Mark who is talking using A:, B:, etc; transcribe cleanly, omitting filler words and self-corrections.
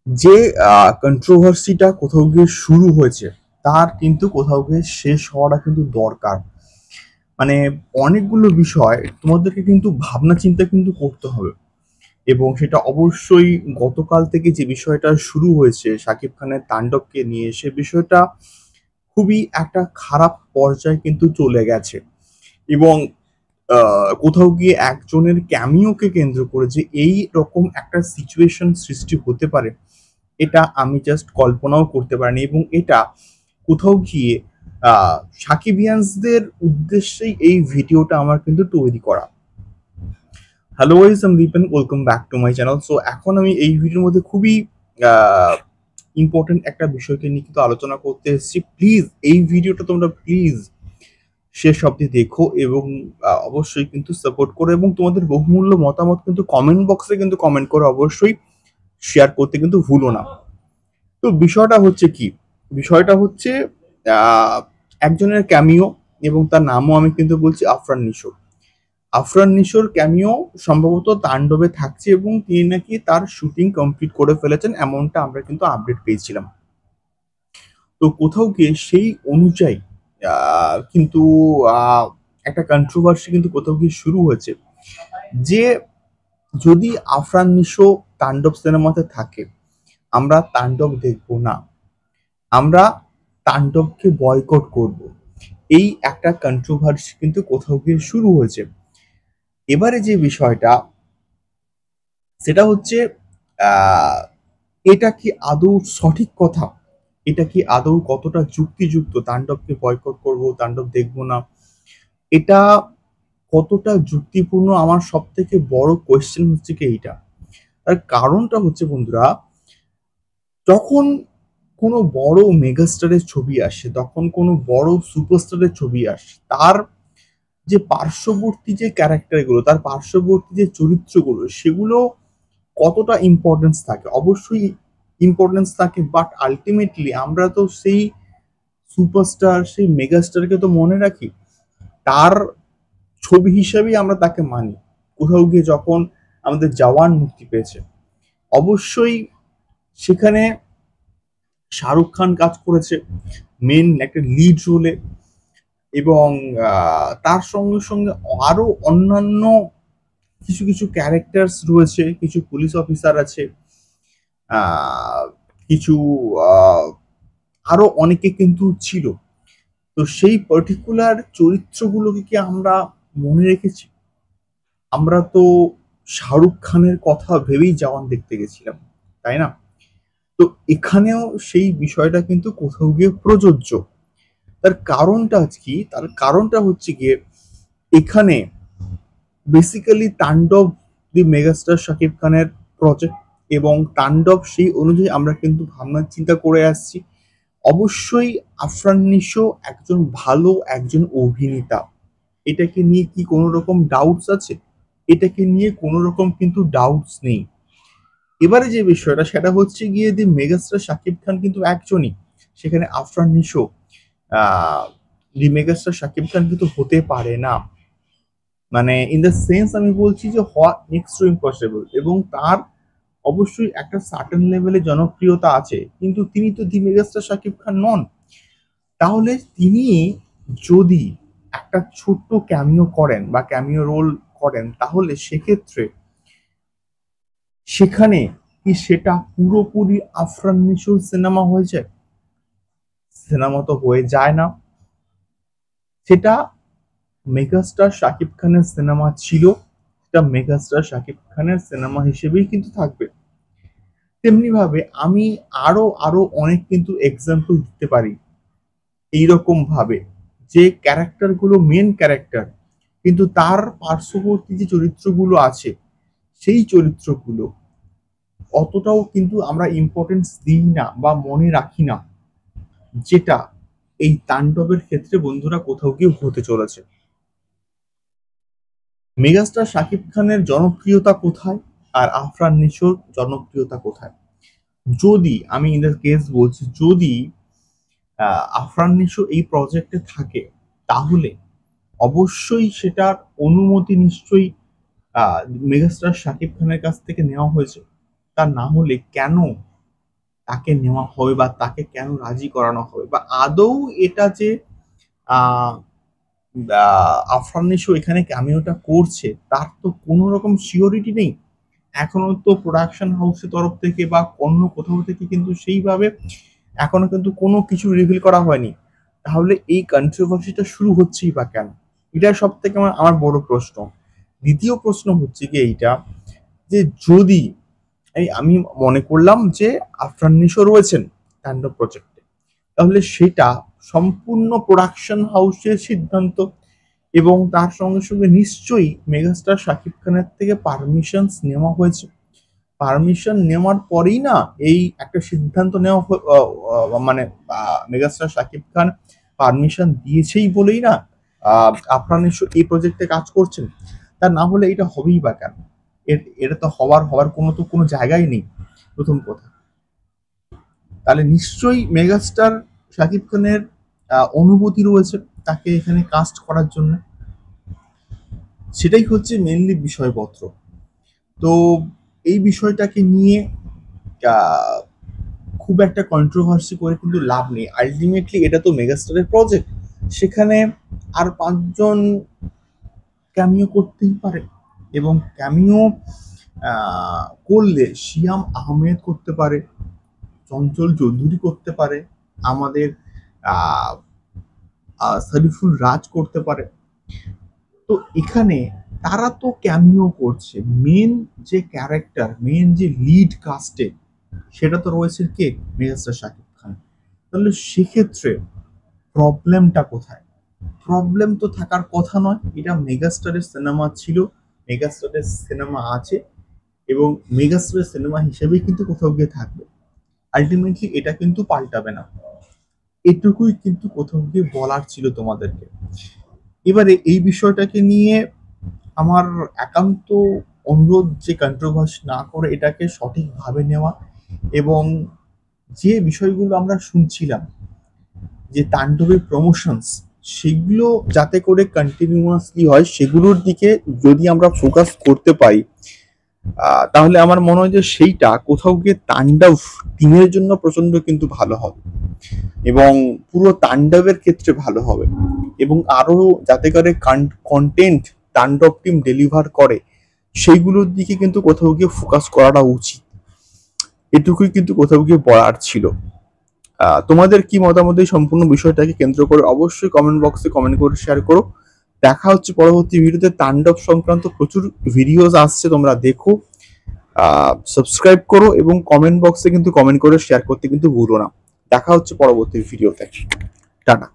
A: যে কন্ট্রোভার্সিটা কোথাও গিয়ে শুরু হয়েছে তার কিন্তু কোথাও গিয়ে শেষ হওয়াটা কিন্তু দরকার। মানে অনেকগুলো বিষয় তোমাদেরকে কিন্তু ভাবনা চিন্তা কিন্তু করতে হবে, এবং সেটা অবশ্যই গতকাল থেকে যে বিষয়টা শুরু হয়েছে শাকিব খানের তাণ্ডবকে নিয়ে, সে বিষয়টা খুবই একটা খারাপ পর্যায়ে কিন্তু চলে গেছে। এবং কোথাও গিয়ে একজনের ক্যামিওকে কেন্দ্র করে যে এই রকম একটা সিচুয়েশন সৃষ্টি হতে পারে, এটা আমি জাস্ট কল্পনাও করতে পারিনি। এবং এটা কোথাও গিয়ে সাকিবিয়ানসদের উদ্দেশ্যেই এই ভিডিওটা আমার কিন্তু তৈরি করা। হ্যালো গাইস, আমি Dipen, welcome back to my channel. So এখন আমি এই ভিডিওর মধ্যে খুবই ইম্পর্টেন্ট একটা বিষয়কে নিয়ে কিন্তু আলোচনা করতে এসেছি। প্লিজ এই ভিডিওটা তোমরা প্লিজ শেষ অবধি দেখো, এবং অবশ্যই কিন্তু সাপোর্ট করো, এবং তোমাদের বহুমূল্য মতামত কিন্তু কমেন্ট বক্সে কিন্তু কমেন্ট করো, অবশ্যই শেয়ার করতে কিন্তু ভুলো না। তো বিষয়টা হচ্ছে কি, বিষয়টা হচ্ছে আহ, একজনের ক্যামিও, এবং তার নামও আমি কিন্তু বলছি আফরান নিশো। আফরান নিশোর ক্যামিও সম্ভবত তাণ্ডবে থাকছে, এবং তিনি নাকি তার শুটিং কমপ্লিট করে ফেলেছেন, এমনটা আমরা কিন্তু আপডেট পেয়েছিলাম। তো কোথাও গিয়ে সেই অনুযায়ী কিন্তু আহ, একটা কন্ট্রোভার্সি কিন্তু কোথাও গিয়ে শুরু হয়েছে যে যদি আফরান নিশো তাণ্ডব সিনেমাতে থাকে, আমরা তাণ্ডব দেখব না, আমরা তাণ্ডবকে বয়কট করব। এই একটা কন্ট্রোভার্সি কিন্তু কোথাও গিয়ে শুরু হয়েছে। এবারে যে বিষয়টা, সেটা হচ্ছে আহ, এটা কি আদৌ সঠিক কথা? এটা কি আদৌ কতটা যুক্তিযুক্ত? তাণ্ডবকে বয়কট করব, তাণ্ডব দেখব না, এটা কতটা যুক্তিপূর্ণ? আমার সব থেকে বড় কোয়েশ্চেন হচ্ছে কি এইটা। তার কারণটা হচ্ছে বন্ধুরা, যখন কোনো বড় মেগাস্টারের ছবি আসে, তখন কোনো বড় সুপারস্টারের ছবি আসে, তার যে পার্শ্ববর্তী যে ক্যারেক্টারগুলো, তার পার্শ্ববর্তী যে চরিত্রগুলো, সেগুলো কতটা ইম্পর্টেন্স থাকে? অবশ্যই ইম্পর্টেন্স থাকে, বাট আলটিমেটলি আমরা তো সেই সুপারস্টার, সেই মেগাস্টারকে তো মনে রাখি, তার ছবি হিসেবেই আমরা তাকে মানি। কোথাও গিয়ে যখন আমাদের জওয়ান মুক্তি পেয়েছে, অবশ্যই সেখানে শাহরুখ খান কাজ করেছে মেন একটা লিড রোলে, এবং তার সঙ্গে সঙ্গে আরো অন্যান্য কিছু কিছু ক্যারেক্টার্স রয়েছে, কিছু পুলিশ অফিসার আছে, আহ, কিছু আহ, আরো অনেকে কিন্তু ছিল। তো সেই পার্টিকুলার চরিত্রগুলোকে কি আমরা মনে রেখেছি? আমরা তো শাহরুখ খানের কথা ভেবেই জওয়ান দেখতে গেছিলাম, তাই না? তো এখানেও সেই বিষয়টা কিন্তু কোথাও গিয়ে প্রযোজ্য। তার কারণটা কি? তার কারণটা হচ্ছে গিয়ে এখানে বেসিক্যালি তাণ্ডব দি মেগাস্টার শাকিব খানের প্রজেক্ট, এবং তাণ্ডব সেই অনুযায়ী আমরা কিন্তু ভাবনা চিন্তা করে আসছি। অবশ্যই আফরান নিশো একজন ভালো একজন অভিনেতা, এটাকে নিয়ে কি কোনো রকম ডাউটস আছে? এটাকে নিয়ে কোনো রকম কিন্তু ডাউটস নেই। এবারে যে বিষয়টা, সেটা হচ্ছে গিয়ে দি মেগাস্টার শাকিব খান কিন্তু একজনই, সেখানে আফরান নিশো আহ দি মেগাস্টার শাকিব খান কিন্তু হতে পারে না। মানে ইন দ্য সেন্স আমি বলছি যে হওয়া নেক্সট টু ইম্পসিবল, এবং তার অবশ্যই একটা সার্টেন লেভেলে জনপ্রিয়তা আছে, কিন্তু তিনি তো দি মেগাস্টার শাকিব খান নন। তাহলে তিনি যদি একটা ছোট্ট ক্যামিও করেন বা ক্যামিও রোল করেন, তাহলে সেক্ষেত্রে সেখানে কি সেটা পুরোপুরি আফরান নিশোর সিনেমা হয়ে যায়? সিনেমা তো হয়ে যায় না। সেটা মেগাস্টার শাকিব খানের সিনেমা ছিল, সেটা মেগাস্টার শাকিব খানের সিনেমা হিসেবেই কিন্তু থাকবে। তেমনি ভাবে আমি আরো আরো অনেক কিন্তু এক্সাম্পল দিতে পারি এইরকম ভাবে, যে ক্যারেক্টার গুলো মেন ক্যারেক্টার, কিন্তু তার পার্শ্ববর্তী যে চরিত্রগুলো আছে, সেই চরিত্রগুলো অতটাও কিন্তু আমরা ইম্পর্টেন্স দিই না বা মনে রাখি না, যেটা এই তাণ্ডবের ক্ষেত্রে বন্ধুরা কোথাও গিয়ে হতে চলেছে। মেগাস্টার শাকিব খানের জনপ্রিয়তা কোথায়, আর আফরান নিশোর জনপ্রিয়তা কোথায়? যদি আমি ইন দ্য কেস বলছি, যদি আফরান নিশো এই প্রজেক্টে থাকে, তাহলে অবশ্যই সেটার অনুমতি নিশ্চয়ই আহ, মেগাস্টার শাকিব খানের কাছ থেকে নেওয়া হয়েছে। তা না হলে কেন তাকে নেওয়া হবে বা তাকে কেন রাজি করানো হবে, বা আদৌ এটা যে আহ আফরান নিশো এখানে ক্যামিওটা করছে তার তো কোনো রকম সিওরিটি নেই। এখনো তো প্রোডাকশন হাউসের তরফ থেকে বা অন্য কোথাও থেকে কিন্তু সেইভাবে এখনো কিন্তু কোনো কিছু রিভিল করা হয়নি। তাহলে এই কন্ট্রোভার্সিটা শুরু হচ্ছেই বা কেন? এটা সব থেকে আমার আমার বড় প্রশ্ন। দ্বিতীয় প্রশ্ন হচ্ছে কি এইটা, যে যদি এই আমি মনে করলাম যে আফরান নিশো রয়েছেন তাণ্ডব প্রজেক্টে, তাহলে সেটা সম্পূর্ণ প্রোডাকশন হাউসের সিদ্ধান্ত, এবং তার সঙ্গে সঙ্গে নিশ্চয়ই মেগাস্টার শাকিব খানের থেকে পারমিশনস নেওয়া হয়েছে। পারমিশন নেওয়ার পরেই না এই একটা সিদ্ধান্ত নেওয়া মানে মেগাস্টার শাকিব খান পারমিশন দিয়েছেই বলেই না আফরান নিশো এই প্রজেক্টে কাজ করছেন। তা না হলে এটা হবেই বা কেন? এটা তো হওয়ার কোনো জায়গাই নেই প্রথম কথা। তাহলে নিশ্চয়ই মেগাস্টার শাকিব খানের অনুভূতি রয়েছে তাকে এখানে কাস্ট করার জন্য, সেটাই হচ্ছে মেনলি বিষয়পত্র। তো এই বিষয়টাকে নিয়ে আহ, খুব একটা কন্ট্রোভার্সি করে কিন্তু লাভ নেই। আলটিমেটলি এটা তো মেগাস্টারের প্রজেক্ট, সেখানে আর 5 জন ক্যামিও করতেই পারে, এবং ক্যামিও করলে শিয়াম আহমেদ করতে পারে, চঞ্চল চৌধুরী করতে পারে, আমাদের আহ, শরীফুল রাজ করতে পারে। তো এখানে তারা তো ক্যামিও করছে, মেন যে ক্যারেক্টার, মেন যে লিড কাস্টে সেটা তো রয়েছে কে? মেগাস্টার শাকিব খান। তাহলে সেক্ষেত্রে প্রবলেমটা কোথায়? প্রবলেম তো থাকার কথা নয়। এটা মেগাস্টারের সিনেমা ছিল, মেগাস্টারের সিনেমা আছে, এবং মেগাস্টারের সিনেমা হিসেবেই কিন্তু কোথাও গিয়ে থাকবে। আলটিমেটলি এটা কিন্তু পাল্টাবে না। এটুকুই কিন্তু কোথাও গিয়ে বলার ছিল তোমাদেরকে। এবারে এই বিষয়টাকে নিয়ে আমার একান্ত অনুরোধ যে কন্ট্রোভার্সি না করে এটাকে সঠিকভাবে নেওয়া, এবং যে বিষয়গুলো আমরা শুনছিলাম যে তাণ্ডবের প্রমোশনস, সেগুলো যাতে করে কন্টিনিউয়াসলি হয় সেগুলোর দিকে যদি আমরা ফোকাস করতে পারি, তাহলে আমার মনে হয় যে সেইটা কোথাও গিয়ে তাণ্ডব টিমের জন্য প্রচন্ড কিন্তু ভালো হবে, এবং পুরো তাণ্ডবের ক্ষেত্রে ভালো হবে, এবং আরো যাতে করে কন্টেন্ট তাণ্ডব টিম ডেলিভার করে সেইগুলোর দিকে কিন্তু কোথাও গিয়ে ফোকাস করাটা উচিত। এটুকুই কিন্তু কোথাও গিয়ে বলার ছিল। তোমাদের কি মতামত এই সম্পূর্ণ বিষয়টাকে কেন্দ্র করে অবশ্যই কমেন্ট বক্সে কমেন্ট করে শেয়ার করো। দেখা হচ্ছে পরবর্তী ভিডিওতে। তাণ্ডব সংক্রান্ত প্রচুর ভিডিওস আসছে, তোমরা দেখো, সাবস্ক্রাইব করো, এবং কমেন্ট বক্সে কিন্তু কমেন্ট করে শেয়ার করতে কিন্তু ভুলো না। দেখা হচ্ছে পরবর্তী ভিডিওতে। টাটা।